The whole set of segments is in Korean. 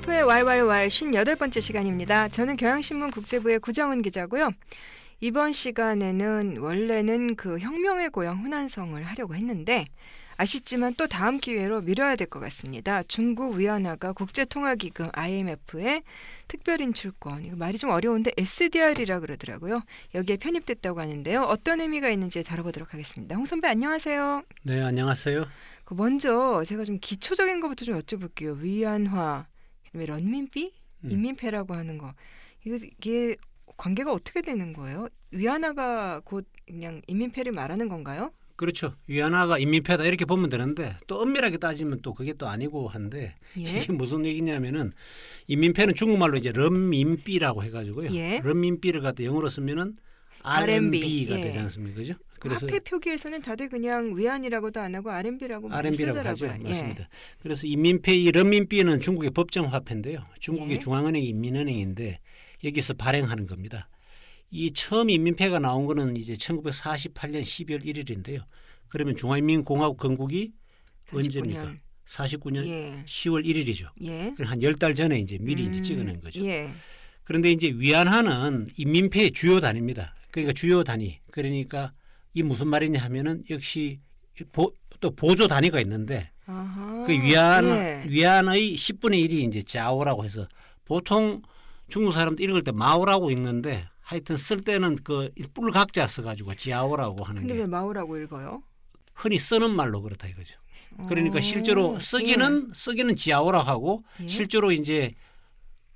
캠프의 왈왈왈 58번째 시간입니다. 저는 경향신문 국제부의 구정은 기자고요. 이번 시간에는 원래는 그 혁명의 고향 후난성을 하려고 했는데 아쉽지만 또 다음 기회로 미뤄야 될 것 같습니다. 중국 위안화가 국제통화기금 IMF의 특별인출권, 이거 말이 좀 어려운데 SDR이라 그러더라고요. 여기에 편입됐다고 하는데요. 어떤 의미가 있는지 다뤄보도록 하겠습니다. 홍 선배 안녕하세요. 네, 안녕하세요. 먼저 제가 좀 기초적인 것부터 좀 여쭤볼게요. 위안화, 그다음에 런민비, 인민폐라고 하는 거. 이게 관계가 어떻게 되는 거예요? 위안화가 곧 그냥 인민폐를 말하는 건가요? 그렇죠. 위안화가 인민폐다 이렇게 보면 되는데 또 엄밀하게 따지면 또 그게 또 아니고 한데 예? 이게 무슨 얘기냐면은 인민폐는 중국말로 이제 런민비라고 해가지고요. 예? 런민비를 갖다 영어로 쓰면은 RMB가 되지 않습니까? 그죠? 그래서 화폐 표기에서는 다들 그냥 위안이라고도 안 하고 RMB라고 많이 RMB라고 쓰더라고요. 하죠. 맞습니다. 그래서 인민폐, 이 런민비는 중국의 법정 화폐인데요. 중국의 예? 중앙은행이 인민은행인데 여기서 발행하는 겁니다. 이 처음 인민폐가 나온 거는 이제 1948년 12월 1일인데요. 그러면 중화인민공화국 건국이 49년. 언제입니까? 49년 예. 10월 1일이죠. 예? 한 10달 전에 이제 미리 이제 찍어낸 거죠. 예. 그런데 이제 위안화는 인민폐의 주요 단위입니다. 그러니까 주요 단위. 그러니까 이 무슨 말이냐 하면은 역시 또 보조 단위가 있는데 아하. 그 예. 위안의 10분의 1이 이제 자오라고 해서 보통 중국 사람들 읽을 때 마오라고 읽는데 하여튼 쓸 때는 그 뿔각자 써가지고 지아오라고 하는 근데 게 왜 마오라고 읽어요? 흔히 쓰는 말로 그렇다 이거죠. 그러니까 실제로 쓰기는 지아오라고 하고 예? 실제로 이제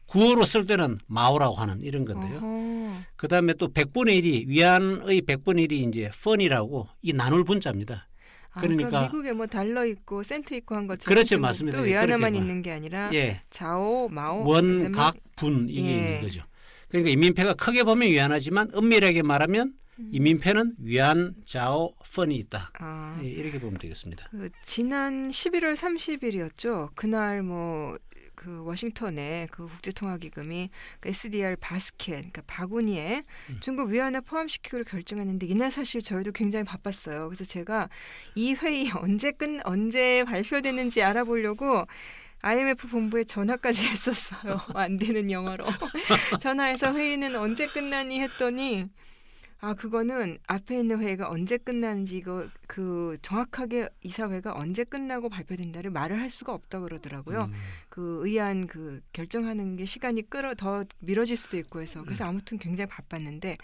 구어로 쓸 때는 마오라고 하는 이런 건데요. 그다음에 또 100분의 1이 위안의 100분의 1이 이제 펀이라고 이 나눌 분자입니다. 그러니까 미국에 뭐 달러 있고 센트 있고 한 것처럼 그렇죠, 맞습니다. 또 위안화만 있는 게 아니라 예. 자오, 마오, 원, 각, 분 이게 예. 있는 거죠. 그러니까 인민폐가 크게 보면 위안화지만 엄밀하게 말하면 인민폐는 위안, 자오, 펀이 있다. 아. 예, 이렇게 보면 되겠습니다. 지난 11월 30일이었죠. 그날 그 워싱턴에 그 국제통화기금이 그 SDR 바스켓, 그러니까 바구니에 중국 위안화 포함시키기로 결정했는데 이날 사실 저희도 굉장히 바빴어요. 그래서 제가 이 회의 언제 발표되는지 알아보려고 IMF 본부에 전화까지 했었어요. 안 되는 영어로. 전화해서 회의는 언제 끝나니 했더니 그거는 앞에 있는 회의가 언제 끝나는지 그 정확하게 이사회가 언제 끝나고 발표된다를 말을 할 수가 없다고 그러더라고요. 그 의안 그 결정하는 게 시간이 더 미뤄질 수도 있고 해서 그래서 아무튼 굉장히 바빴는데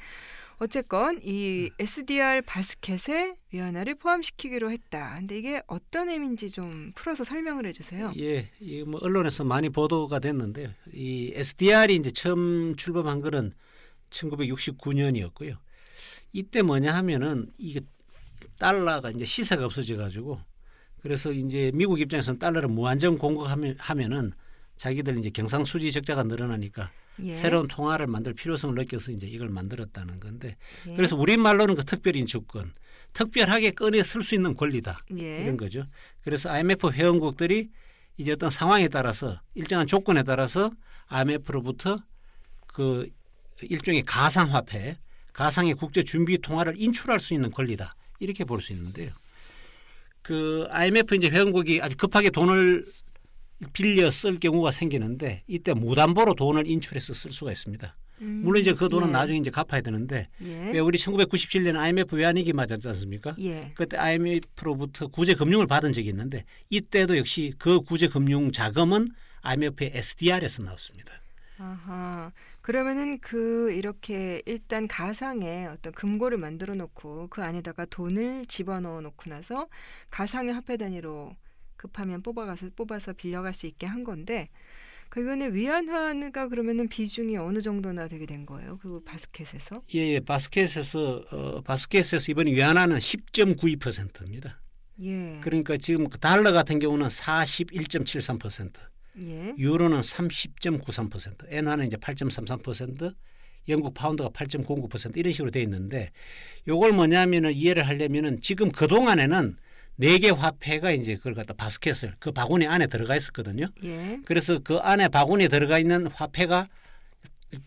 어쨌건 이 SDR 바스켓에 위안화를 포함시키기로 했다. 근데 이게 어떤 의미인지 좀 풀어서 설명을 해주세요. 예, 이 뭐 언론에서 많이 보도가 됐는데요. 이 SDR이 이제 처음 출범한 거는 1969년이었고요. 이때 뭐냐 하면은 이게 달러가 이제 시세가 없어져 가지고 그래서 이제 미국 입장에서는 달러를 무한정 공급하면은 자기들 이제 경상수지 적자가 늘어나니까 예. 새로운 통화를 만들 필요성을 느껴서 이제 이걸 만들었다는 건데 예. 그래서 우리말로는 그 특별인출권, 특별하게 꺼내 쓸 수 있는 권리다 예. 이런 거죠. 그래서 IMF 회원국들이 이제 어떤 상황에 따라서 일정한 조건에 따라서 IMF로부터 그 일종의 가상화폐, 가상의 국제 준비 통화를 인출할 수 있는 권리다 이렇게 볼 수 있는데요. 그 IMF 이제 회원국이 아주 급하게 돈을 빌려 쓸 경우가 생기는데 이때 무담보로 돈을 인출해서 쓸 수가 있습니다. 물론 이제 그 돈은 예. 나중에 이제 갚아야 되는데 예. 왜 우리 1997년 IMF 외환위기 맞았지 않습니까? 예. 그때 IMF로부터 구제 금융을 받은 적이 있는데 이때도 역시 그 구제 금융 자금은 IMF의 SDR에서 나왔습니다. 아하. 그러면은 이렇게 일단 가상의 어떤 금고를 만들어 놓고 그 안에다가 돈을 집어넣어 놓고 나서 가상의 화폐 단위로 급하면 뽑아서 빌려갈 수 있게 한 건데 그거는 위안화가 그러면은 비중이 어느 정도나 되게 된 거예요? 그 바스켓에서? 예, 바스켓에서 이번에 위안화는 10.92%입니다. 예. 그러니까 지금 그 달러 같은 경우는 41.73%. 예. 유로는 30.93%, 엔화는 이제 8.33%, 영국 파운드가 8.09% 이런 식으로 돼 있는데 요걸 뭐냐면은 이해를 하려면은 지금 그 동안에는 4개 화폐가 이제 그걸 갖다 바스켓을 그 바구니 안에 들어가 있었거든요. 예. 그래서 그 안에 바구니에 들어가 있는 화폐가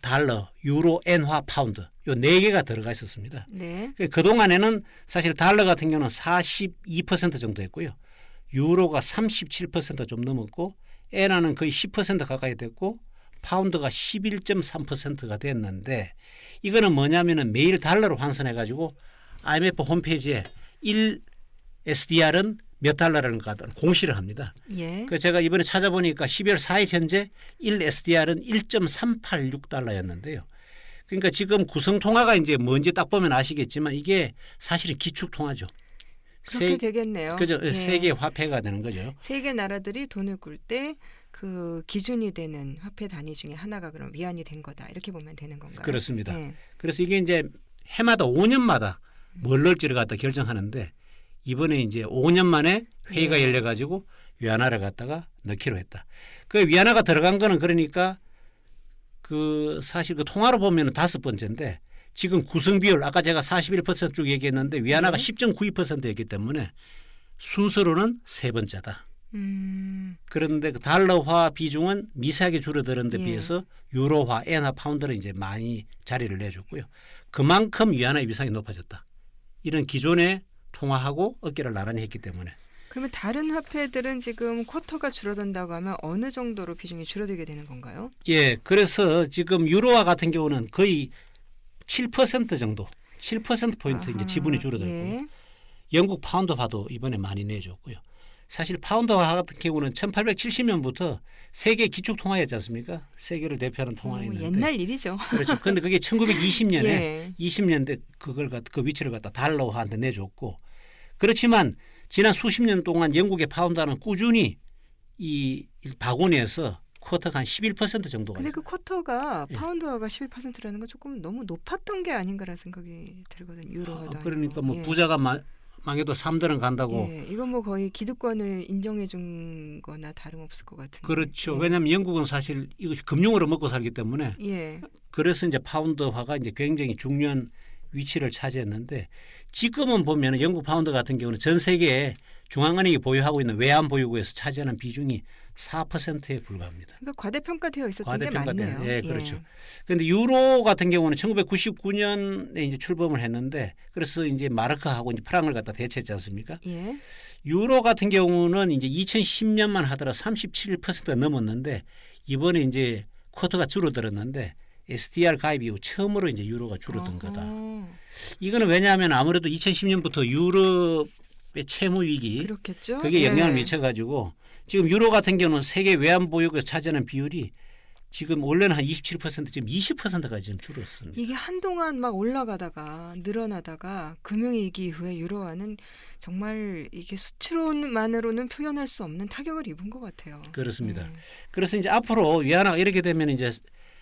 달러, 유로, 엔화, 파운드 요 4개가 들어가 있었습니다. 네. 그 동안에는 사실 달러 같은 경우는 42% 정도 했고요. 유로가 37% 좀 넘었고 엔화는 거의 10% 가까이 됐고 파운드가 11.3%가 됐는데 이거는 뭐냐면은 매일 달러로 환산해 가지고 IMF 홈페이지에 1 SDR은 몇 달러라는 것 공시를 합니다. 예. 그 제가 이번에 찾아보니까 12월 4일 현재 1 SDR은 1.386달러였는데요. 그러니까 지금 구성통화가 이제 뭔지 딱 보면 아시겠지만 이게 사실은 기축통화죠. 그렇게 되겠네요. 그죠? 예. 세계 화폐가 되는 거죠. 세계 나라들이 돈을 꿀 때 그 기준이 되는 화폐 단위 중에 하나가 그럼 위안이 된 거다. 이렇게 보면 되는 건가요? 그렇습니다. 예. 그래서 이게 이제 해마다 5년마다 뭘 넣을지를 갖다 결정하는데 이번에 이제 5년 만에 회의가 예. 열려가지고 위안화를 갖다가 넣기로 했다. 그 위안화가 들어간 거는 그러니까 그 사실 그 통화로 보면 5번째인데 지금 구성 비율 아까 제가 41%쭉 얘기했는데 위안화가 네. 10.92%였기 때문에 순서로는 3번째다. 그런데 그 달러화 비중은 미세하게 줄어드는 데 예. 비해서 유로화, 엔화, 파운드는 이제 많이 자리를 내줬고요. 그만큼 위안화의 위상이 높아졌다. 이런 기존의 통화하고 어깨를 나란히 했기 때문에. 그러면 다른 화폐들은 지금 쿼터가 줄어든다고 하면 어느 정도로 비중이 줄어들게 되는 건가요? 예, 그래서 지금 유로화 같은 경우는 거의 7% 정도, 7%포인트 이제 지분이 줄어들고요. 예. 영국 파운드 화도 이번에 많이 내줬고요. 사실 파운드화 같은 경우는 1870년부터 세계 기축 통화였지 않습니까? 세계를 대표하는 통화였는데. 옛날 일이죠. 그렇죠. 그런데 그게 1920년에 예. 20년대 그 위치를 갖다 달러화한테 내줬고 그렇지만 지난 수십 년 동안 영국의 파운드화는 꾸준히 이 바구니에서 쿼터가 한 11% 정도가. 근데 그 쿼터가 예. 파운드화가 11%라는 건 조금 너무 높았던 게 아닌가라는 생각이 들거든요. 유로화도 그러니까 아니고. 뭐 예. 부자가 망해도 3대는 간다고. 예, 이건 뭐 거의 기득권을 인정해 준 거나 다름없을 것 같은데. 그렇죠. 예. 왜냐하면 영국은 사실 이것이 금융으로 먹고 살기 때문에 예. 그래서 이제 파운드화가 이제 굉장히 중요한 위치를 차지했는데 지금은 보면 영국 파운드 같은 경우는 전 세계에 중앙은행이 보유하고 있는 외환 보유고에서 차지하는 비중이 4%에 불과합니다. 그러니까 과대평가되어 있었던 게 맞네요. 예, 그렇죠. 그런데 유로 같은 경우는 1999년에 이제 출범을 했는데 그래서 이제 마르크하고 이제 프랑을 갖다 대체했지 않습니까? 예. 유로 같은 경우는 이제 2010년만 하더라도 37%가 넘었는데 이번에 이제 쿼터가 줄어들었는데 SDR 가입 이후 처음으로 이제 유로가 줄어든 거다. 이거는 왜냐하면 아무래도 2010년부터 유럽의 채무 위기 그렇겠죠. 그게 영향을 예. 미쳐가지고 지금 유로 같은 경우는 세계 외환 보유고에서 차지하는 비율이 지금 원래는 한 27% 지금 20%까지 지금 줄었습니다. 이게 한동안 막 올라가다가 늘어나다가 금융위기 이후에 유로화는 정말 이게 수치로만으로는 표현할 수 없는 타격을 입은 것 같아요. 그렇습니다. 그래서 이제 앞으로 위안화가 이렇게 되면 이제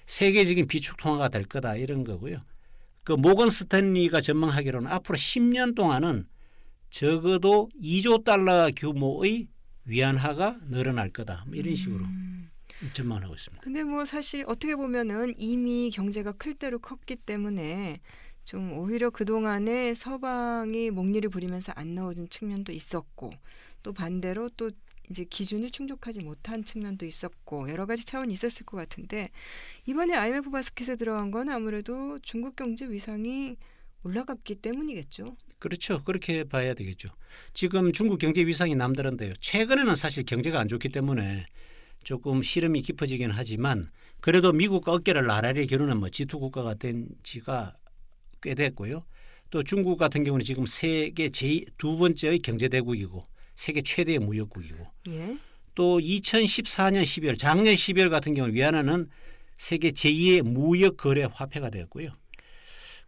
세계적인 비축 통화가 될 거다 이런 거고요. 그 모건 스탠리가 전망하기로는 앞으로 10년 동안은 적어도 2조 달러 규모의 위안화가 늘어날 거다. 뭐 이런 식으로 전망을 하고 있습니다. 근데 뭐 사실 어떻게 보면은 이미 경제가 클 대로 컸기 때문에 좀 오히려 그동안에 서방이 목리를 부리면서 안 넣어준 측면도 있었고 또 반대로 또 이제 기준을 충족하지 못한 측면도 있었고 여러 가지 차원이 있었을 것 같은데 이번에 IMF 바스켓에 들어간 건 아무래도 중국 경제 위상이 올라갔기 때문이겠죠. 그렇죠. 그렇게 봐야 되겠죠. 지금 중국 경제 위상이 남다른데요. 최근에는 사실 경제가 안 좋기 때문에 조금 시름이 깊어지긴 하지만 그래도 미국과 어깨를 나란히 겨루는 뭐 G2 국가가 된 지가 꽤 됐고요. 또 중국 같은 경우는 지금 세계 두 번째의 경제 대국이고 세계 최대의 무역국이고 예. 또 2014년 12월 작년 12월 같은 경우는 위안화는 세계 제2의 무역 거래 화폐가 되었고요.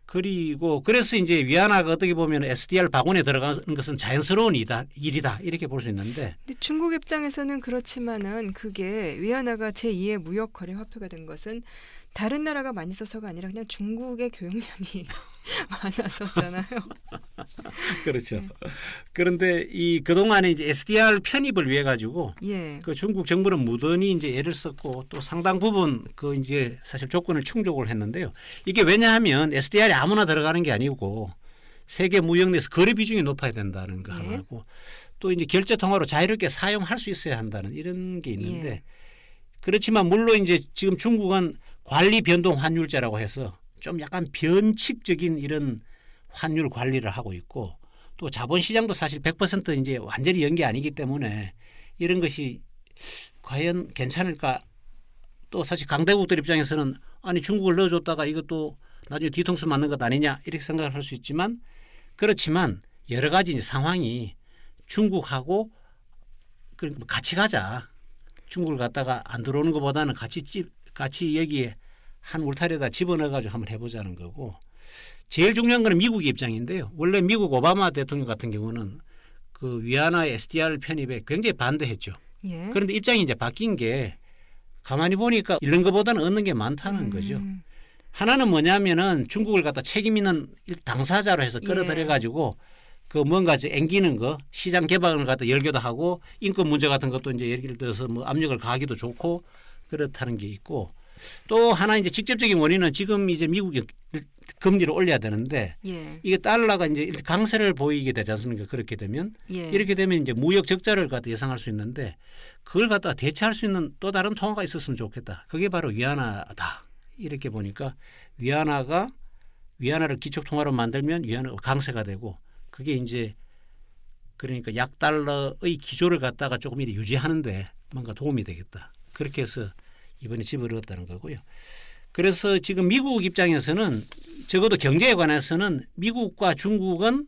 그리고 그래서 이제 위안화가 어떻게 보면 SDR 바구니에 들어가는 것은 자연스러운 일이다 이렇게 볼 수 있는데 근데 중국 입장에서는 그렇지만은 그게 위안화가 제2의 무역 거래 화폐가 된 것은 다른 나라가 많이 써서가 아니라 그냥 중국의 교역량이 많아서잖아요. 그렇죠. 그런데 이 그동안에 이제 SDR 편입을 위해 가지고 예. 그 중국 정부는 무던히 이제 애를 썼고 또 상당 부분 그 이제 사실 조건을 충족을 했는데요. 이게 왜냐하면 SDR이 아무나 들어가는 게 아니고 세계 무역 내에서 거래 비중이 높아야 된다는 거 예. 하나고 또 이제 결제 통화로 자유롭게 사용할 수 있어야 한다는 이런 게 있는데 예. 그렇지만 물론 이제 지금 중국은 관리 변동 환율제라고 해서 좀 약간 변칙적인 이런 환율 관리를 하고 있고 또 자본시장도 사실 100% 이제 완전히 연 게 아니기 때문에 이런 것이 과연 괜찮을까? 또 사실 강대국들 입장에서는 아니 중국을 넣어줬다가 이것도 나중에 뒤통수 맞는 것 아니냐 이렇게 생각을 할 수 있지만 그렇지만 여러 가지 이제 상황이 중국하고 같이 가자. 중국을 갖다가 안 들어오는 것보다는 같이 여기에 한 울타리에다 집어넣어가지고 한번 해보자는 거고 제일 중요한 거는 미국의 입장인데요. 원래 미국 오바마 대통령 같은 경우는 그 위안화 SDR 편입에 굉장히 반대했죠. 예. 그런데 입장이 이제 바뀐 게 가만히 보니까 잃는 것보다는 얻는 게 많다는 거죠. 하나는 뭐냐면은 중국을 갖다 책임 있는 당사자로 해서 끌어들여 가지고 그 뭔가 앵기는 거 시장 개방을 갖다 열기도 하고 인권 문제 같은 것도 이제 예를 들어서 뭐 압력을 가하기도 좋고 그렇다는 게 있고 또 하나 이제 직접적인 원인은 지금 이제 미국이 금리를 올려야 되는데 예. 이게 달러가 이제 강세를 보이게 되지 않습니까? 그렇게 되면 예. 이렇게 되면 이제 무역 적자를 갖다 예상할 수 있는데 그걸 갖다 대체할 수 있는 또 다른 통화가 있었으면 좋겠다. 그게 바로 위안화다. 이렇게 보니까 위안화를 기축 통화로 만들면 위안화가 강세가 되고 그게 이제 그러니까 약 달러의 기조를 갖다가 조금 이렇게 유지하는데 뭔가 도움이 되겠다. 그렇게 해서 이번에 집어넣었다는 거고요. 그래서 지금 미국 입장에서는 적어도 경제에 관해서는 미국과 중국은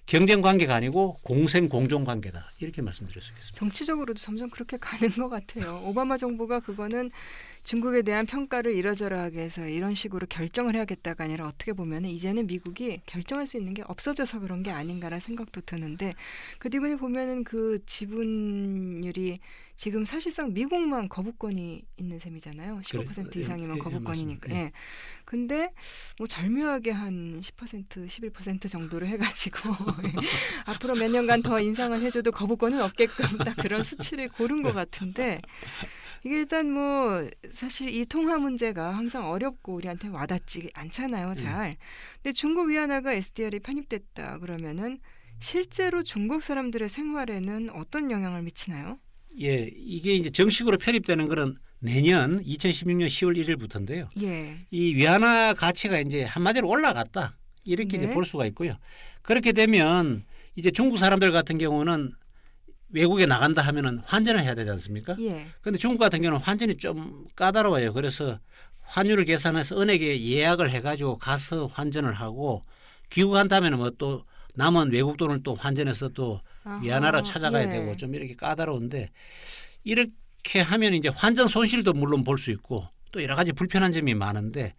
경쟁 관계가 아니고 공생 공존 관계다. 이렇게 말씀드릴 수 있겠습니다. 정치적으로도 점점 그렇게 가는 것 같아요. 오바마 정부가 그거는 중국에 대한 평가를 이러저러하게 해서 이런 식으로 결정을 해야겠다가 아니라 어떻게 보면 이제는 미국이 결정할 수 있는 게 없어져서 그런 게 아닌가라는 생각도 드는데 그 뒤에 보면은 그 지분율이 지금 사실상 미국만 거부권이 있는 셈이잖아요. 15% 이상이면 거부권이니까. 예. 근데 뭐 절묘하게 한 10%, 11% 정도를 해가지고 앞으로 몇 년간 더 인상을 해줘도 거부권은 없게끔 딱 그런 수치를 고른 것 같은데 이게 일단 뭐 사실 이 통화 문제가 항상 어렵고 우리한테 와닿지 않잖아요. 잘. 근데 중국 위안화가 SDR이 편입됐다 그러면은 실제로 중국 사람들의 생활에는 어떤 영향을 미치나요? 예, 이게 이제 정식으로 편입되는 거는 내년 2016년 10월 1일부터인데요. 예. 이 위안화 가치가 이제 한마디로 올라갔다. 이렇게 네. 이제 볼 수가 있고요. 그렇게 되면 이제 중국 사람들 같은 경우는 외국에 나간다 하면은 환전을 해야 되지 않습니까? 예. 그런데 중국 같은 경우는 환전이 좀 까다로워요. 그래서 환율을 계산해서 은행에 예약을 해가지고 가서 환전을 하고 귀국한 다음에는 뭐 또 남은 외국 돈을 또 환전해서 또 위안화로 찾아가야 되고 좀 이렇게 까다로운데 이렇게 하면 이제 환전 손실도 물론 볼 수 있고 또 여러 가지 불편한 점이 많은데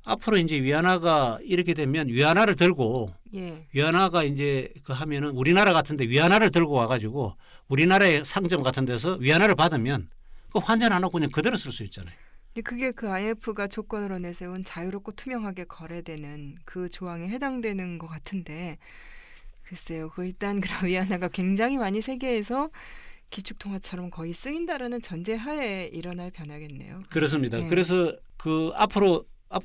앞으로 이제 위안화가 이렇게 되면 위안화를 들고 예. 위안화가 이제 그 하면은 우리나라 같은데 위안화를 들고 와가지고 우리나라의 상점 같은 데서 위안화를 받으면 그 환전 안 하고 그냥 그대로 쓸 수 있잖아요. 근데 그게 그 IMF가 조건으로 내세운 자유롭고 투명하게 거래되는 그 조항에 해당되는 것 같은데 글쎄요. 그 일단 그런 위안화가 굉장히 많이 세계에서 기축통화처럼 거의 쓰인다라는 전제하에 일어날 변화겠네요. 그렇습니다. 네. 그래서 그 앞으로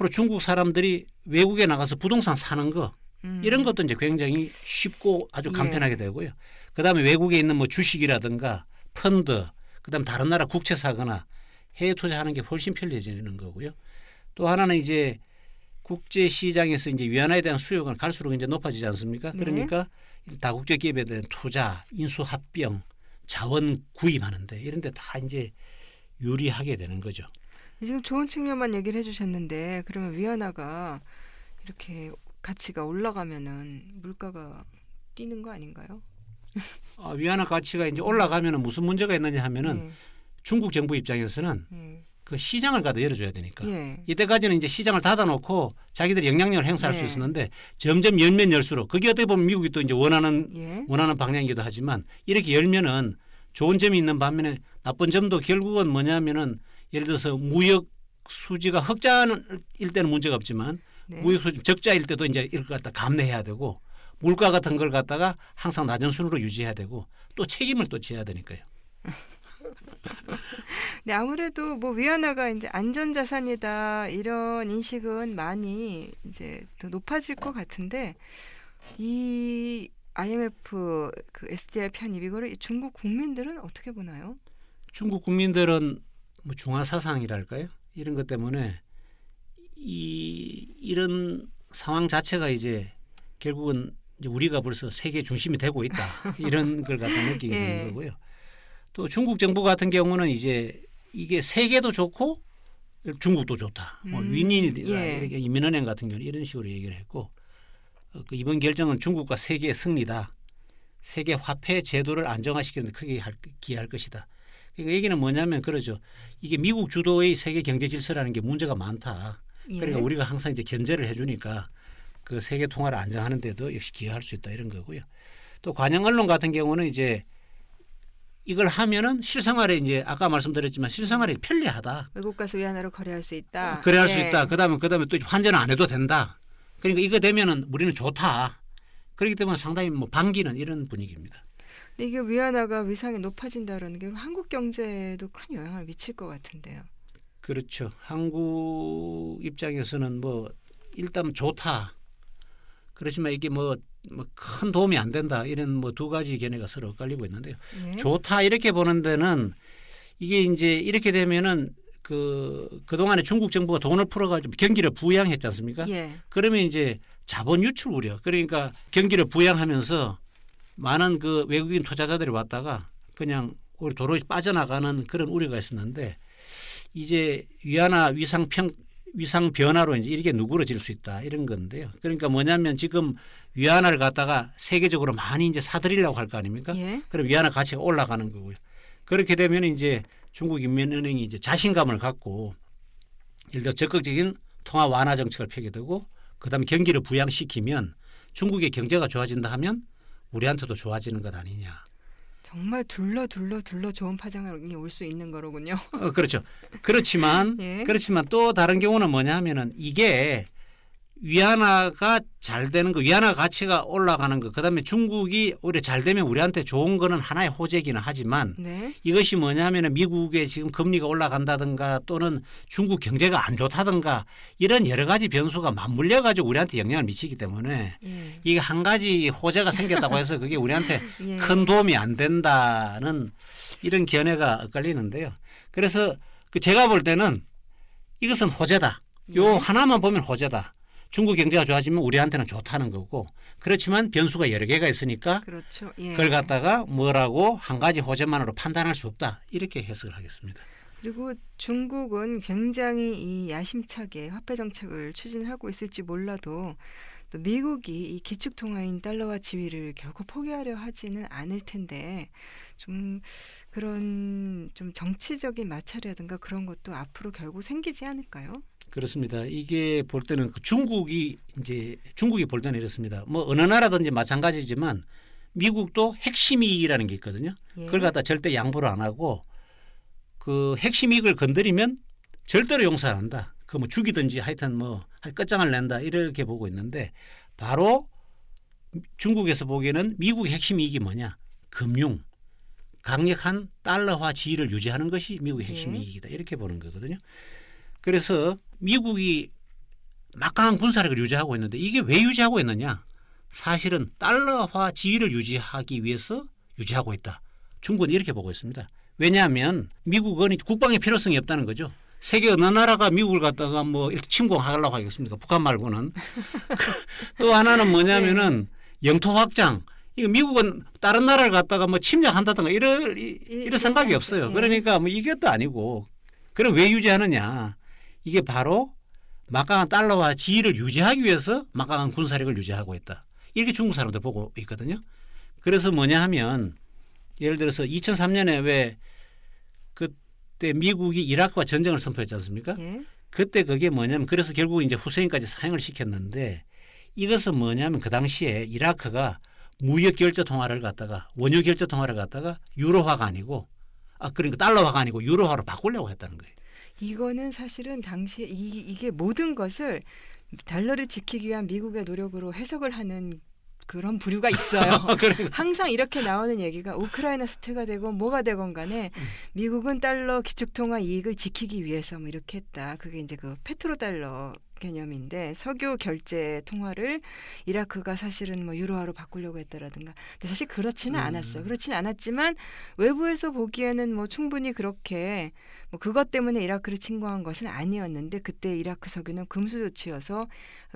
중국 사람들이 외국에 나가서 부동산 사는 거 이런 것도 이제 굉장히 쉽고 아주 간편하게 되고요. 그다음에 외국에 있는 뭐 주식이라든가 펀드, 그다음 다른 나라 국채 사거나 해외 투자하는 게 훨씬 편리해지는 거고요. 또 하나는 이제 국제 시장에서 이제 위안화에 대한 수요가 갈수록 이제 높아지지 않습니까? 네. 그러니까 다국제 기업에 대한 투자, 인수 합병, 자원 구입하는데 이런 데 다 이제 유리하게 되는 거죠. 지금 좋은 측면만 얘기를 해주셨는데 그러면 위안화가 이렇게 가치가 올라가면은 물가가 뛰는 거 아닌가요? 위안화 가치가 이제 올라가면은 무슨 문제가 있느냐 하면은 중국 정부 입장에서는 그 시장을 갖다 열어줘야 되니까 이때까지는 이제 시장을 닫아놓고 자기들이 영향력을 행사할 수 있었는데 점점 열면 열수록 그게 어떻게 보면 미국이 또 이제 원하는 방향이기도 하지만 이렇게 열면은 좋은 점이 있는 반면에 나쁜 점도 결국은 뭐냐면은 예를 들어서 무역 수지가 흑자일 때는 문제가 없지만 무역 수지 적자일 때도 이제 이걸 갖다 감내해야 되고 물가 같은 걸 갖다가 항상 낮은 순으로 유지해야 되고 또 책임을 또 져야 되니까요. 네, 아무래도 뭐 위안화가 이제 안전자산이다 이런 인식은 많이 이제 더 높아질 것 같은데 이 IMF 그 SDR 편입 이거를 중국 국민들은 어떻게 보나요? 중국 국민들은 뭐 중화 사상이랄까요? 이런 것 때문에 이런 상황 자체가 이제 결국은 이제 우리가 벌써 세계 중심이 되고 있다 이런 걸 갖다 느끼게 되는 거고요. 또 중국 정부 같은 경우는 이제 이게 세계도 좋고 중국도 좋다. 뭐 윈윈이다. 예. 이렇게 인민은행 같은 경우는 이런 식으로 얘기를 했고 그 이번 결정은 중국과 세계의 승리다. 세계 화폐 제도를 안정화시키는 데 크게 기여할 것이다. 그러니까 얘기는 뭐냐면 그러죠. 이게 미국 주도의 세계 경제 질서라는 게 문제가 많다. 예. 그러니까 우리가 항상 이제 견제를 해주니까 그 세계 통화를 안정하는 데도 역시 기여할 수 있다 이런 거고요. 또 관영 언론 같은 경우는 이제 이걸 하면은 실생활에 이제 아까 말씀드렸지만 실생활에 편리하다. 외국 가서 위안화로 거래할 수 있다. 그래 할 수 예. 있다. 그다음에 또 환전을 안 해도 된다. 그러니까 이거 되면은 우리는 좋다. 그렇기 때문에 상당히 뭐 반기는 이런 분위기입니다. 근데 이게 위안화가 위상이 높아진다라는 게 한국 경제에도 큰 영향을 미칠 것 같은데요. 그렇죠. 한국 입장에서는 뭐 일단 좋다. 그렇지만 이게 뭐 큰 도움이 안 된다. 이런 뭐 두 가지 견해가 서로 엇갈리고 있는데요. 예. 좋다 이렇게 보는 데는 이게 이제 이렇게 되면은 그동안에 중국 정부가 돈을 풀어가지고 경기를 부양했지 않습니까? 예. 그러면 이제 자본 유출 우려. 그러니까 경기를 부양하면서 많은 그 외국인 투자자들이 왔다가 그냥 우리 도로 빠져나가는 그런 우려가 있었는데 이제 위안화 위상 변화로 이제 이렇게 누그러질 수 있다 이런 건데요. 그러니까 뭐냐면 지금 위안화를 갖다가 세계적으로 많이 이제 사들이려고 할 거 아닙니까? 예. 그럼 위안화 가치가 올라가는 거고요. 그렇게 되면 이제 중국 인민은행이 이제 자신감을 갖고 예를 들어 적극적인 통화 완화 정책을 펴게 되고 그다음에 경기를 부양시키면 중국의 경제가 좋아진다 하면 우리한테도 좋아지는 것 아니냐. 정말 둘러 좋은 파장이 올 수 있는 거로군요. 그렇죠. 그렇지만 예. 또 다른 경우는 뭐냐면은 이게 위안화가 잘 되는 거, 위안화 가치가 올라가는 거, 그다음에 중국이 오히려 잘 되면 우리한테 좋은 거는 하나의 호재기는 하지만 네. 이것이 뭐냐면은 미국의 지금 금리가 올라간다든가 또는 중국 경제가 안 좋다든가 이런 여러 가지 변수가 맞물려 가지고 우리한테 영향을 미치기 때문에 예. 이게 한 가지 호재가 생겼다고 해서 그게 우리한테 예. 큰 도움이 안 된다는 이런 견해가 엇갈리는데요. 그래서 제가 볼 때는 이것은 호재다. 요 예. 하나만 보면 호재다. 중국 경제가 좋아지면 우리한테는 좋다는 거고 그렇지만 변수가 여러 개가 있으니까 그렇죠. 예. 그걸 갖다가 뭐라고 한 가지 호재만으로 판단할 수 없다. 이렇게 해석을 하겠습니다. 그리고 중국은 굉장히 이 야심차게 화폐 정책을 추진하고 있을지 몰라도 또 미국이 이 기축 통화인 달러화 지위를 결코 포기하려 하지는 않을 텐데 좀 그런 좀 정치적인 마찰이라든가 그런 것도 앞으로 결국 생기지 않을까요? 그렇습니다. 이게 볼 때는 중국이 볼 때는 이렇습니다. 뭐 어느 나라든지 마찬가지지만 미국도 핵심 이익이라는 게 있거든요. 예. 그걸 갖다 절대 양보를 안 하고 그 핵심 이익을 건드리면 절대로 용서 안 한다. 그 뭐 죽이든지 하여튼 뭐 끝장을 낸다 이렇게 보고 있는데 바로 중국에서 보기에는 미국의 핵심 이익이 뭐냐? 금융, 강력한 달러화 지위를 유지하는 것이 미국의 핵심 예. 이익이다 이렇게 보는 거거든요. 그래서 미국이 막강한 군사력을 유지하고 있는데 이게 왜 유지하고 있느냐? 사실은 달러화 지위를 유지하기 위해서 유지하고 있다. 중국은 이렇게 보고 있습니다. 왜냐하면 미국은 국방의 필요성이 없다는 거죠. 세계 어느 나라가 미국을 갖다가 뭐 이렇게 침공하려고 하겠습니까? 북한 말고는. 또 하나는 뭐냐면은 영토 확장. 이거 미국은 다른 나라를 갖다가 뭐 침략한다든가 이럴 생각이 없어요. 그러니까 뭐 이것도 아니고. 그럼 왜 유지하느냐? 이게 바로 막강한 달러화 지위를 유지하기 위해서 막강한 군사력을 유지하고 있다. 이렇게 중국 사람들 보고 있거든요. 그래서 뭐냐 하면 예를 들어서 2003년에 왜 그때 미국이 이라크와 전쟁을 선포했지 않습니까? 예. 그때 그게 뭐냐면 그래서 결국 이제 후세인까지 사형을 시켰는데 이것은 뭐냐면 그 당시에 이라크가 무역 결제 통화를 갖다가 원유 결제 통화를 갖다가 유로화가 아니고 그러니까 달러화가 아니고 유로화로 바꾸려고 했다는 거예요. 이거는 사실은 당시에 이게 모든 것을 달러를 지키기 위한 미국의 노력으로 해석을 하는 그런 부류가 있어요. 항상 이렇게 나오는 얘기가 우크라이나 사태가 되건 뭐가 되건 간에 미국은 달러 기축통화 이익을 지키기 위해서 뭐 이렇게 했다. 그게 이제 그 페트로 달러 개념인데 석유 결제 통화를 이라크가 사실은 뭐 유로화로 바꾸려고 했다라든가. 근데 사실 그렇지는 않았어요. 그렇지는 않았지만 외부에서 보기에는 뭐 충분히 그렇게 뭐 그것 때문에 이라크를 침공한 것은 아니었는데 그때 이라크 석유는 금수 조치여서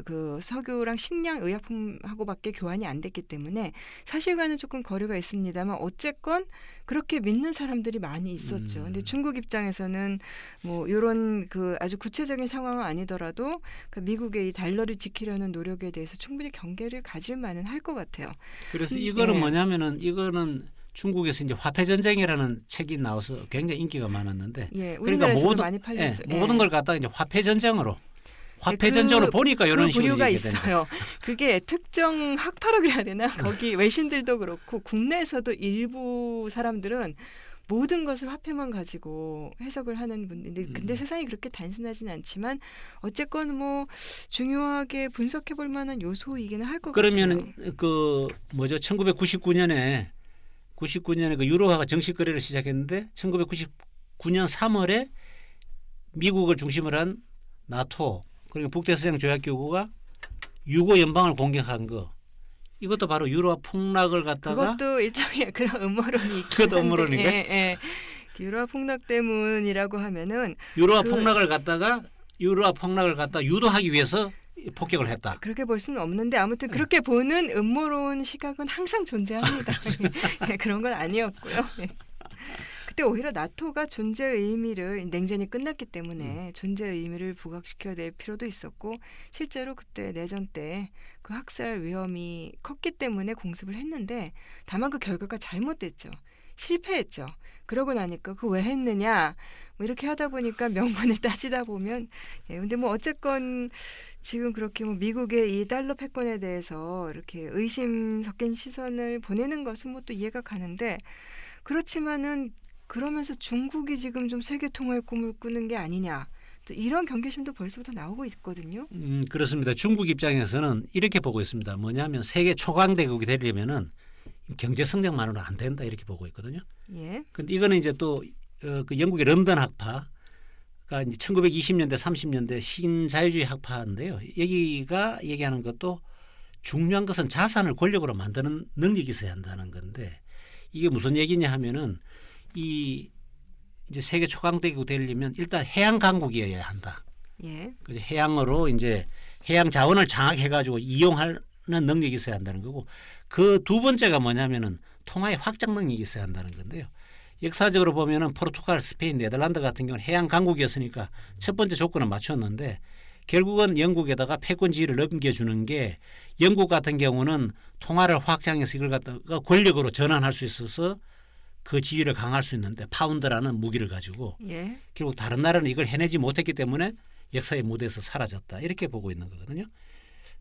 그 석유랑 식량, 의약품하고밖에 교환이 안 됐기 때문에 사실과는 조금 거리가 있습니다만 어쨌건 그렇게 믿는 사람들이 많이 있었죠. 근데 중국 입장에서는 뭐 이런 그 아주 구체적인 상황은 아니더라도 그 미국의 이 달러를 지키려는 노력에 대해서 충분히 경계를 가질 만은 할 것 같아요. 그래서 이거는 네. 뭐냐면은 이거는 중국에서 이제 화폐 전쟁이라는 책이 나와서 굉장히 인기가 많았는데 예, 그러니까 우리나라에서도 많이 팔렸죠. 예. 모든 걸 갖다가 이제 화폐 전쟁으로 그- 전쟁으로 보니까 이런 그 식으로 부류가 얘기가 되는 거예요. 있어요. 그게 특정 학파라고 해야 되나? 거기 외신들도 그렇고 국내에서도 일부 사람들은 모든 것을 화폐만 가지고 해석을 하는 분인데 근데 세상이 그렇게 단순하진 않지만 어쨌건 뭐 중요하게 분석해 볼 만한 요소이기는 할 것 같아요. 그러면은 그 뭐죠? 1999년에 그 유로화가 정식 거래를 시작했는데 1999년 3월에 미국을 중심으로 한 나토 그리고 북대서양 조약기구가 유고 연방을 공격한 거 이것도 바로 유로화 폭락을 갖다가 그것도 일종의 그런 음모론이 있긴 그것도 한데, 음모론인가? 예. 유로화 폭락 때문이라고 하면은 유로화 그- 폭락을 갖다가 유도하기 위해서 폭격을 했다. 그렇게 볼 수는 없는데 아무튼 그렇게 보는 음모론 시각은 항상 존재합니다. 예, 그런 건 아니었고요. 예. 그때 오히려 나토가 존재의 의미를 냉전이 끝났기 때문에 존재의 의미를 부각시켜야 될 필요도 있었고 실제로 그때 내전 때 그 학살 위험이 컸기 때문에 공습을 했는데 다만 그 결과가 잘못됐죠. 실패했죠. 그러고 나니까 그 왜 했느냐 뭐 이렇게 하다 보니까 명분을 따지다 보면 근데 뭐 어쨌건 지금 그렇게 뭐 미국의 이 달러 패권에 대해서 이렇게 의심 섞인 시선을 보내는 것은 뭐 또 이해가 가는데 그렇지만은 그러면서 중국이 지금 좀 세계 통화의 꿈을 꾸는 게 아니냐. 또 이런 경계심도 벌써부터 나오고 있거든요. 그렇습니다. 중국 입장에서는 이렇게 보고 있습니다. 뭐냐면 세계 초강대국이 되려면은 경제 성장만으로 안 된다 이렇게 보고 있거든요. 예. 근데 이거는 이제 또 그 영국의 런던 학파가 이제 1920년대 30년대 신자유주의 학파인데요. 여기가 얘기하는 것도 중요한 것은 자산을 권력으로 만드는 능력이 있어야 한다는 건데 이게 무슨 얘기냐 하면은 이제 세계 초강대국 되려면 일단 해양 강국이어야 한다. 예. 그래서 해양으로 이제 해양 자원을 장악해 가지고 이용하는 능력이 있어야 한다는 거고 그 두 번째가 뭐냐면은 통화의 확장 능력이 있어야 한다는 건데요. 역사적으로 보면은 포르투갈, 스페인, 네덜란드 같은 경우는 해양 강국이었으니까 첫 번째 조건을 맞췄는데 결국은 영국에다가 패권 지위를 넘겨주는 게 영국 같은 경우는 통화를 확장해서 이걸 갖다가 권력으로 전환할 수 있어서 그 지위를 강할 수 있는데 파운드라는 무기를 가지고 예. 결국 다른 나라는 이걸 해내지 못했기 때문에 역사의 무대에서 사라졌다 이렇게 보고 있는 거거든요.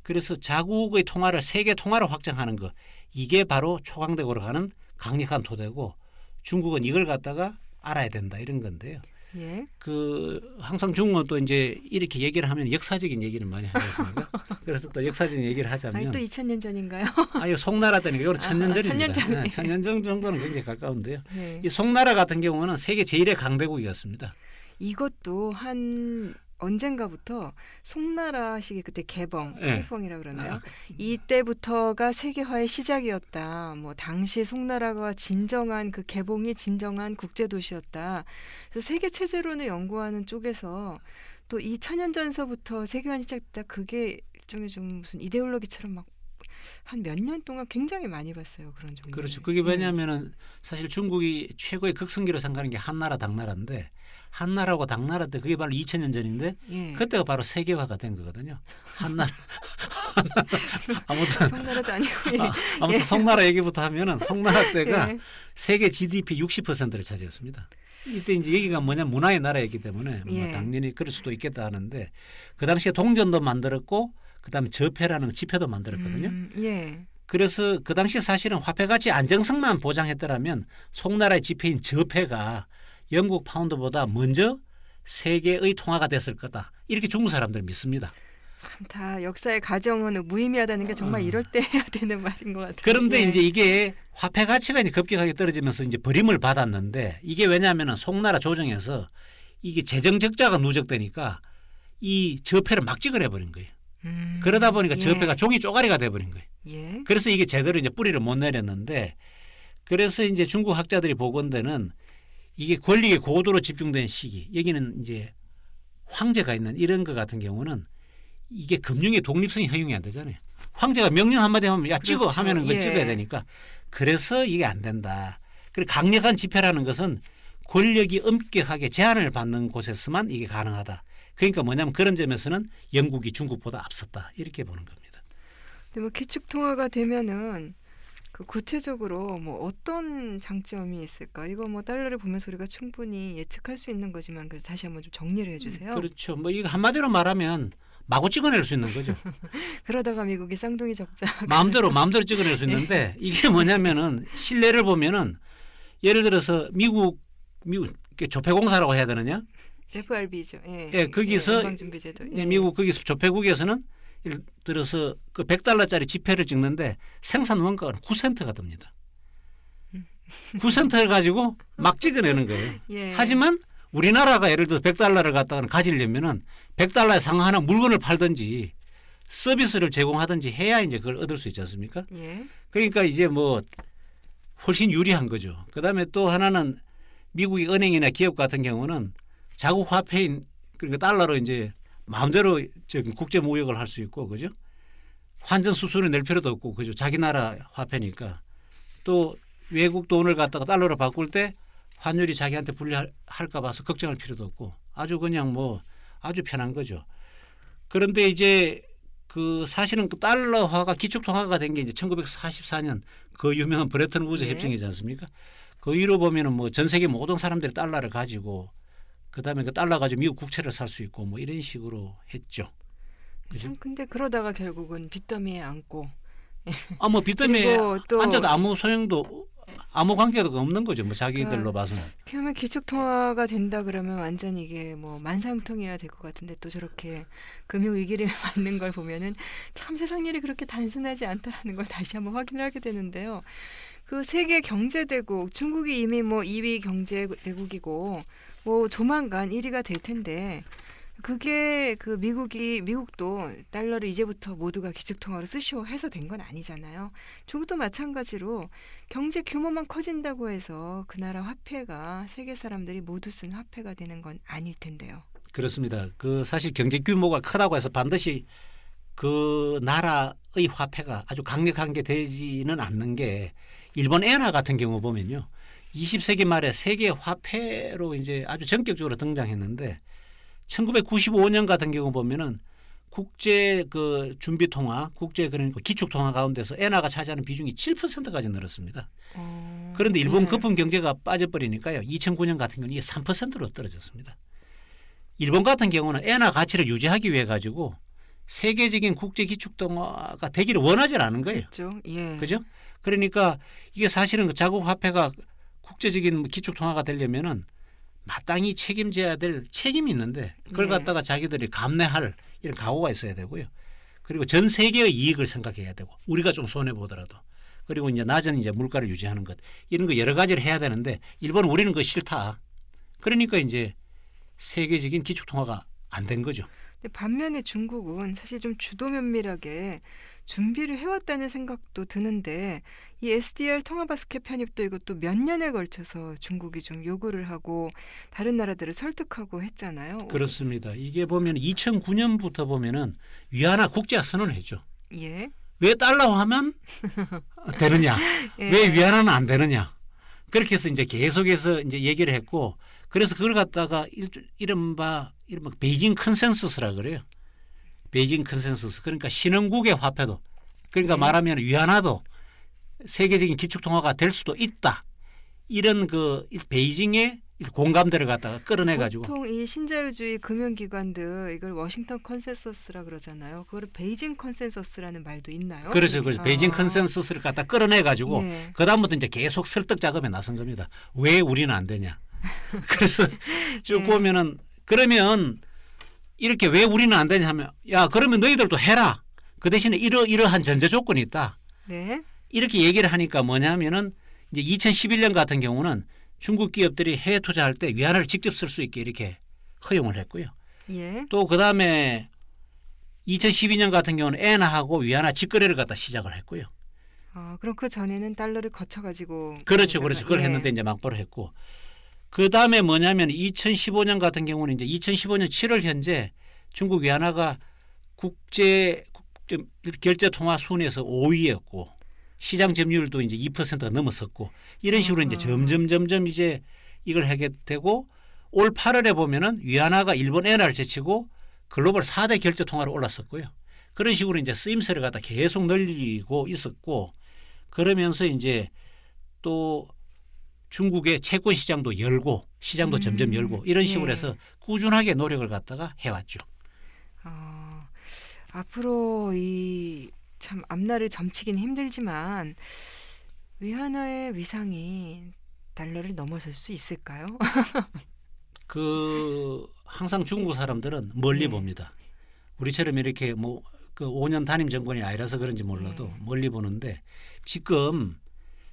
그래서 자국의 통화를 세계 통화로 확장하는 거 이게 바로 초강대국으로 가는 강력한 토대고 중국은 이걸 갖다가 알아야 된다 이런 건데요. 예. 그 항상 중국은 또 이제 이렇게 얘기를 하면 역사적인 얘기를 많이 하겠습니까? 그래서 또 역사적인 얘기를 하자면 아니 또 2000년 전인가요? 아유 송나라다니까 이거는 천년 전입니다. 천년 전. 천년 전 정도는 굉장히 가까운데요. 네. 이 송나라 같은 경우는 세계 제1의 강대국이었습니다. 이것도 한 언젠가부터 송나라식의 그때 개봉, 예.开封이라고 그러나요? 이때부터가 세계화의 시작이었다. 뭐 당시 송나라가 진정한 그 개봉이 진정한 국제 도시였다. 그래서 세계 체제론을 연구하는 쪽에서 또 이 천연전서부터 세계화가 시작됐다. 그게 일종의 좀 무슨 이데올로기처럼 막 한 몇 년 동안 굉장히 많이 봤어요. 그런 종류. 그렇죠. 그게 왜냐하면은 사실 중국이 최고의 극성기로 생각하는 게 한나라, 당나라인데 한나라하고 당나라 때 그게 바로 2000년 전인데 예. 그때가 바로 세계화가 된 거거든요. 한나라 아무튼 송나라도 아니고 예. 아무튼 송나라 얘기부터 하면은 송나라 때가 예. 세계 GDP 60%를 차지했습니다. 이때 이제 여기가 뭐냐 문화의 나라였기 때문에 뭐 예. 당연히 그럴 수도 있겠다 하는데 그 당시에 동전도 만들었고 그다음에 저폐라는 지폐도 만들었거든요. 예. 그래서 그 당시 사실은 화폐 가치 안정성만 보장했더라면 송나라의 지폐인 저폐가 영국 파운드보다 먼저 세계의 통화가 됐을 거다. 이렇게 중국 사람들 믿습니다. 참 다 역사의 가정은 무의미하다는 게 정말 이럴 때 해야 되는 말인 것 같아요. 그런데 예. 이제 이게 화폐 가치가 이제 급격하게 떨어지면서 이제 버림을 받았는데 이게 왜냐하면은 송나라 조정에서 이게 재정 적자가 누적되니까 이 저폐를 막 찍어내 버린 거예요. 그러다 보니까 예. 저폐가 종이 쪼가리가 돼 버린 거예요. 예. 그래서 이게 제대로 이제 뿌리를 못 내렸는데 그래서 이제 중국 학자들이 보건대는 이게 권력이 고도로 집중된 시기 여기는 이제 황제가 있는 이런 것 같은 경우는 이게 금융의 독립성이 허용이 안 되잖아요. 황제가 명령 한마디 하면 야 찍어 그렇죠. 하면은 그걸 예. 찍어야 되니까 그래서 이게 안 된다. 그리고 강력한 집회라는 것은 권력이 엄격하게 제한을 받는 곳에서만 이게 가능하다. 그러니까 뭐냐면 그런 점에서는 영국이 중국보다 앞섰다 이렇게 보는 겁니다. 근데 뭐 기축 통화가 되면은 그 구체적으로 뭐 어떤 장점이 있을까? 이거 뭐 달러를 보면서 우리가 충분히 예측할 수 있는 거지만 그래서 다시 한번 좀 정리를 해주세요. 그렇죠. 뭐 이거 한마디로 말하면 마구 찍어낼 수 있는 거죠. 그러다가 미국이 쌍둥이 적자. 마음대로 찍어낼 수 있는데 이게 뭐냐면은 신뢰를 보면은 예를 들어서 미국 조폐공사라고 해야 되느냐? FRB죠. 예. 예, 거기서 연방준비제도. 예, 미국 거기서 조폐국에서는 예를 들어서 그 100달러짜리 지폐를 찍는데 생산 원가가 9센트가 듭니다. 9센트를 가지고 막 찍어내는 거예요. 예. 하지만 우리나라가 예를 들어서 100달러를 갖다가 가지려면은 100달러에 상하는 물건을 팔든지 서비스를 제공하든지 해야 이제 그걸 얻을 수 있지 않습니까? 예. 그러니까 이제 뭐 훨씬 유리한 거죠. 그다음에 또 하나는 미국의 은행이나 기업 같은 경우는 자국 화폐인 그러니까 달러로 이제 마음대로 국제 무역을 할 수 있고 그죠? 환전 수수료 낼 필요도 없고 그죠? 자기 나라 화폐니까 또 외국 돈을 갖다가 달러로 바꿀 때 환율이 자기한테 불리할까 봐서 걱정할 필요도 없고 아주 그냥 뭐 아주 편한 거죠. 그런데 이제 그 사실은 그 달러화가 기축통화가 된 게 이제 1944년 그 유명한 브레튼 우즈 예. 협정이지 않습니까? 그 이로 보면은 뭐 전 세계 모든 사람들이 달러를 가지고 그다음에 그 달러 가지고 미국 국채를 살 수 있고 뭐 이런 식으로 했죠. 그죠? 참 근데 그러다가 결국은 빚더미에 앉고 아 뭐 빚더미에 그리고 또 앉아도 아무 소용도 아무 관계도 없는 거죠. 뭐 자기들로 봐서는. 그러면 기축 통화가 된다 그러면 완전 이게 뭐 만사형통이어야 될 것 같은데 또 저렇게 금융 위기를 맞는 걸 보면은 참 세상 일이 그렇게 단순하지 않다라는 걸 다시 한번 확인을 하게 되는데요. 그 세계 경제 대국 중국이 이미 뭐 2위 경제 대국이고 뭐 조만간 1위가 될 텐데 그게 그 미국도 달러를 이제부터 모두가 기축통화로 쓰시오 해서 된 건 아니잖아요. 중국도 마찬가지로 경제 규모만 커진다고 해서 그 나라 화폐가 세계 사람들이 모두 쓴 화폐가 되는 건 아닐 텐데요. 그렇습니다. 그 사실 경제 규모가 크다고 해서 반드시 그 나라의 화폐가 아주 강력한 게 되지는 않는 게 일본 엔화 같은 경우 보면요. 20세기 말에 세계 화폐로 이제 아주 전격적으로 등장했는데 1995년 같은 경우 보면은 국제 그 준비 통화, 국제 그러니까 기축 통화 가운데서 엔화가 차지하는 비중이 7%까지 늘었습니다. 그런데 일본 거품 경제가 빠져버리니까요. 2009년 같은 경우는 이게 3%로 떨어졌습니다. 일본 같은 경우는 엔화 가치를 유지하기 위해 가지고 세계적인 국제 기축 통화가 되기를 원하지 않은 거예요. 그렇죠. 예. 그죠? 그러니까 이게 사실은 그 자국 화폐가 국제적인 기축 통화가 되려면은 마땅히 책임져야 될 책임이 있는데 그걸 네. 갖다가 자기들이 감내할 이런 각오가 있어야 되고요. 그리고 전 세계의 이익을 생각해야 되고 우리가 좀 손해 보더라도 그리고 이제 낮은 이제 물가를 유지하는 것 이런 거 여러 가지를 해야 되는데 일본은 우리는 그거 싫다. 그러니까 이제 세계적인 기축 통화가 안 된 거죠. 근데 반면에 중국은 사실 좀 주도 면밀하게 준비를 해왔다는 생각도 드는데 이 SDR 통화바스켓 편입도 이것도 몇 년에 걸쳐서 중국이 좀 요구를 하고 다른 나라들을 설득하고 했잖아요. 그렇습니다. 이게 보면 2009년부터 보면은 위안화 국제화 선언을 했죠. 예. 왜 달러화하면 되느냐? 예. 왜 위안화는 안 되느냐? 그렇게 해서 이제 계속해서 이제 얘기를 했고 그래서 그걸 갖다가 이른바 베이징 컨센서스라 그래요. 베이징 컨센서스. 그러니까 신흥국의 화폐도 그러니까 네. 말하면 위안화도 세계적인 기축 통화가 될 수도 있다. 이런 그 베이징의 공감대를 갖다가 끌어내 가지고 보통 이 신자유주의 금융기관들 이걸 워싱턴 컨센서스라 그러잖아요. 그거를 베이징 컨센서스라는 말도 있나요? 그렇죠. 베이징 컨센서스를 갖다 끌어내 가지고 예. 그다음부터 이제 계속 설득 작업에 나선 겁니다. 왜 우리는 안 되냐? 그래서 쭉 예. 보면은 그러면 이렇게 왜 우리는 안 되냐 하면 야 그러면 너희들도 해라. 그 대신에 이러한 전제 조건이 있다. 네. 이렇게 얘기를 하니까 뭐냐면은 이제 2011년 같은 경우는 중국 기업들이 해외 투자할 때 위안화를 직접 쓸 수 있게 이렇게 허용을 했고요. 예. 또 그다음에 2012년 같은 경우는 엔화하고 위안화 직거래를 갖다 시작을 했고요. 그럼 그 전에는 달러를 거쳐가지고 그렇죠, 거기다가- 그렇죠. 그걸 예. 했는데 이제 막바로 했고, 그 다음에 뭐냐면 2015년 같은 경우는 이제 2015년 7월 현재 중국 위안화가 국제 결제 통화 순위에서 5위였고 시장 점유율도 이제 2%가 넘었었고 이런 식으로 이제 점점 이제 이걸 하게 되고 올 8월에 보면은 위안화가 일본 엔화를 제치고 글로벌 4대 결제 통화로 올랐었고요. 그런 식으로 이제 쓰임새를 갖다 계속 늘리고 있었고 그러면서 이제 또 중국의 채권 시장도 열고 시장도 점점 열고 이런 식으로 예. 해서 꾸준하게 노력을 갖다가 해왔죠. 앞으로 이 참 앞날을 점치기는 힘들지만 위안화의 위상이 달러를 넘어설 수 있을까요? 그 항상 중국 사람들은 멀리 예. 봅니다. 우리처럼 이렇게 뭐 그 5년 단임 정권이 아니라서 그런지 몰라도 예. 멀리 보는데 지금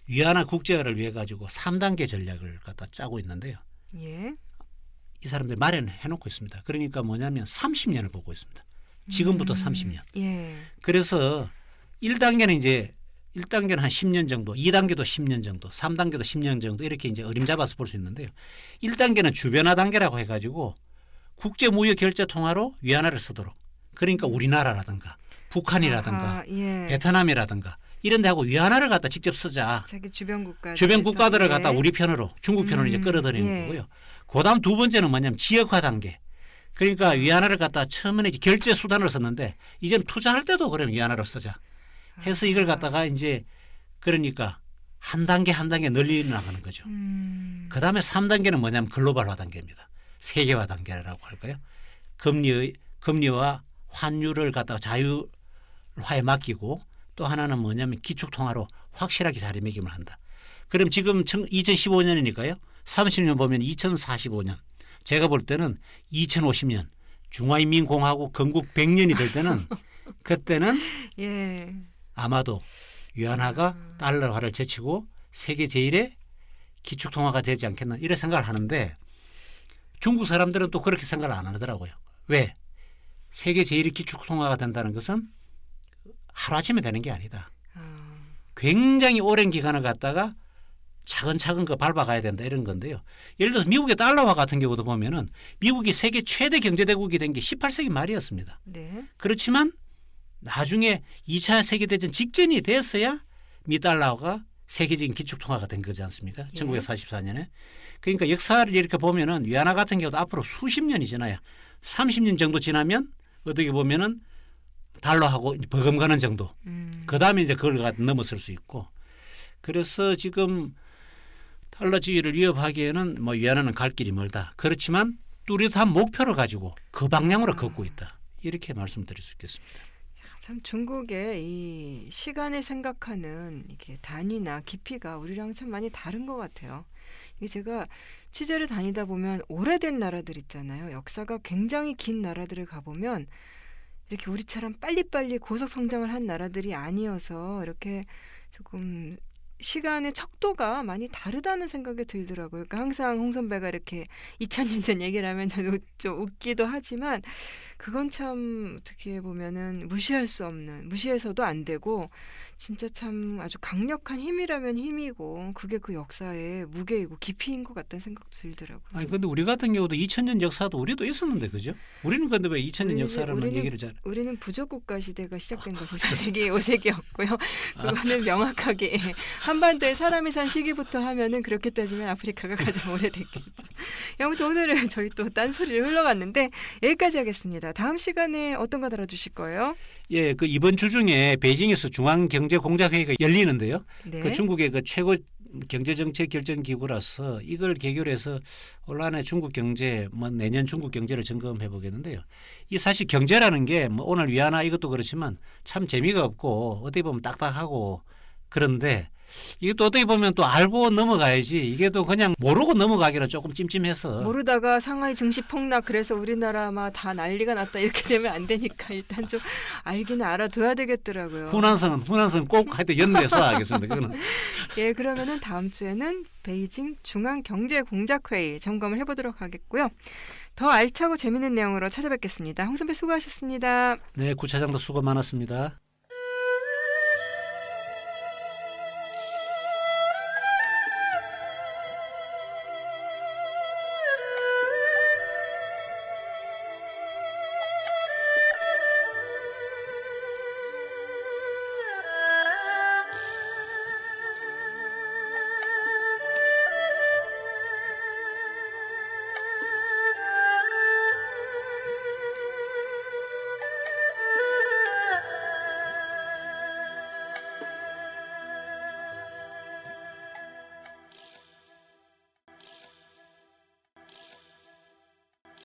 위안화 국제화를 위해 가지고 3단계 전략을 갖다 짜고 있는데요. 예. 이 사람들이 마련해 놓고 있습니다. 그러니까 뭐냐면 30년을 보고 있습니다. 지금부터 30년. 예. 그래서 1단계는 이제 1단계는 한 10년 정도, 2단계도 10년 정도, 3단계도 10년 정도 이렇게 이제 어림잡아서 볼 수 있는데요. 1단계는 주변화 단계라고 해가지고 국제 무역 결제 통화로 위안화를 쓰도록. 그러니까 우리나라라든가 북한이라든가 아하, 예. 베트남이라든가 이런 데하고 위안화를 갖다 직접 쓰자. 자기 주변 국가 주변 국가들을 갖다 우리 편으로 중국 편으로 이제 끌어들이는 예. 거고요. 그다음 두 번째는 뭐냐면 지역화 단계. 그러니까 위안화를 갖다 처음에는 이제 결제 수단으로 썼는데 이제는 투자할 때도 그러면 위안화로 쓰자. 해서 이걸 갖다가 이제 그러니까 한 단계 한 단계 늘리 나가는 거죠. 그다음에 3단계는 뭐냐면 글로벌화 단계입니다. 세계화 단계라고 할까요? 금리와 환율을 갖다가 자율화에 맡기고 또 하나는 뭐냐면 기축통화로 확실하게 자리매김을 한다. 그럼 지금 2015년이니까요. 30년 보면 2045년. 제가 볼 때는 2050년 중화인민공화국 건국 100년이 될 때는 그때는 예. 아마도 위안화가 달러화를 제치고 세계 제1의 기축통화가 되지 않겠나 이런 생각을 하는데 중국 사람들은 또 그렇게 생각을 안 하더라고요. 왜? 세계 제1의 기축통화가 된다는 것은 하루아침에 되는 게 아니다. 굉장히 오랜 기간을 갖다가 차근차근 그 밟아가야 된다 이런 건데요. 예를 들어서 미국의 달러화 같은 경우도 보면은 미국이 세계 최대 경제대국이 된 게 18세기 말이었습니다. 네. 그렇지만 나중에 2차 세계대전 직전이 됐어야 미 달러가 세계적인 기축통화가 된 거지 않습니까? 예. 1944년에. 그러니까 역사를 이렇게 보면은 위안화 같은 경우도 앞으로 수십 년이 지나야 30년 정도 지나면 어떻게 보면은 달러하고 버금가는 정도. 그 다음에 이제 그걸 갖다 넘어설 수 있고. 그래서 지금 달러지위를 위협하기에는 뭐 위안화는 갈 길이 멀다. 그렇지만 뚜렷한 목표를 가지고 그 방향으로 걷고 있다. 이렇게 말씀드릴 수 있겠습니다. 참 중국의 이 시간을 생각하는 이게 단위나 깊이가 우리랑 참 많이 다른 것 같아요. 이게 제가 취재를 다니다 보면 오래된 나라들 있잖아요. 역사가 굉장히 긴 나라들을 가보면 이렇게 우리처럼 빨리빨리 고속 성장을 한 나라들이 아니어서 이렇게 조금 시간의 척도가 많이 다르다는 생각이 들더라고요. 그러니까 항상 홍 선배가 이렇게 2000년 전 얘기를 하면 저도 좀 웃기도 하지만 그건 참 어떻게 보면은 무시할 수 없는, 무시해서도 안 되고 진짜 참 아주 강력한 힘이라면 힘이고 그게 그 역사의 무게이고 깊이인 것 같다는 생각도 들더라고요. 아니 근데 우리 같은 경우도 2000년 역사도 우리도 있었는데 그죠? 우리는 근데 왜 2000년 역사라는 얘기를 잘 우리는 부족국가 시대가 시작된 것이 사실이 5세기였고요. 그거는 명확하게 한반도에 사람이 산 시기부터 하면은 그렇게 따지면 아프리카가 가장 오래됐겠죠. 아무튼 오늘은 저희 또 딴소리를 흘러갔는데 여기까지 하겠습니다. 다음 시간에 어떤 거 달아주실 거예요? 예, 그 이번 주 중에 베이징에서 중앙경제공작회의가 열리는데요. 네. 그 중국의 그 최고 경제정책 결정 기구라서 이걸 계기로 해서 올 한해 중국 경제, 뭐 내년 중국 경제를 점검해 보겠는데요. 이 사실 경제라는 게 뭐 오늘 위안화 이것도 그렇지만 참 재미가 없고 어떻게 보면 딱딱하고 그런데 이게 또 어떻게 보면 또 알고 넘어가야지. 이게 또 그냥 모르고 넘어가기는 조금 찜찜해서. 모르다가 상하이 증시 폭락 그래서 우리나라 막 다 난리가 났다 이렇게 되면 안 되니까 일단 좀 알기는 알아둬야 되겠더라고요. 훈안성은 꼭 하여튼 연내에 소화하겠습니다. 그거는. 예, 그러면은 다음 주에는 베이징 중앙경제공작회의 점검을 해보도록 하겠고요. 더 알차고 재밌는 내용으로 찾아뵙겠습니다. 홍 선배 수고하셨습니다. 네, 구차장도 수고 많았습니다.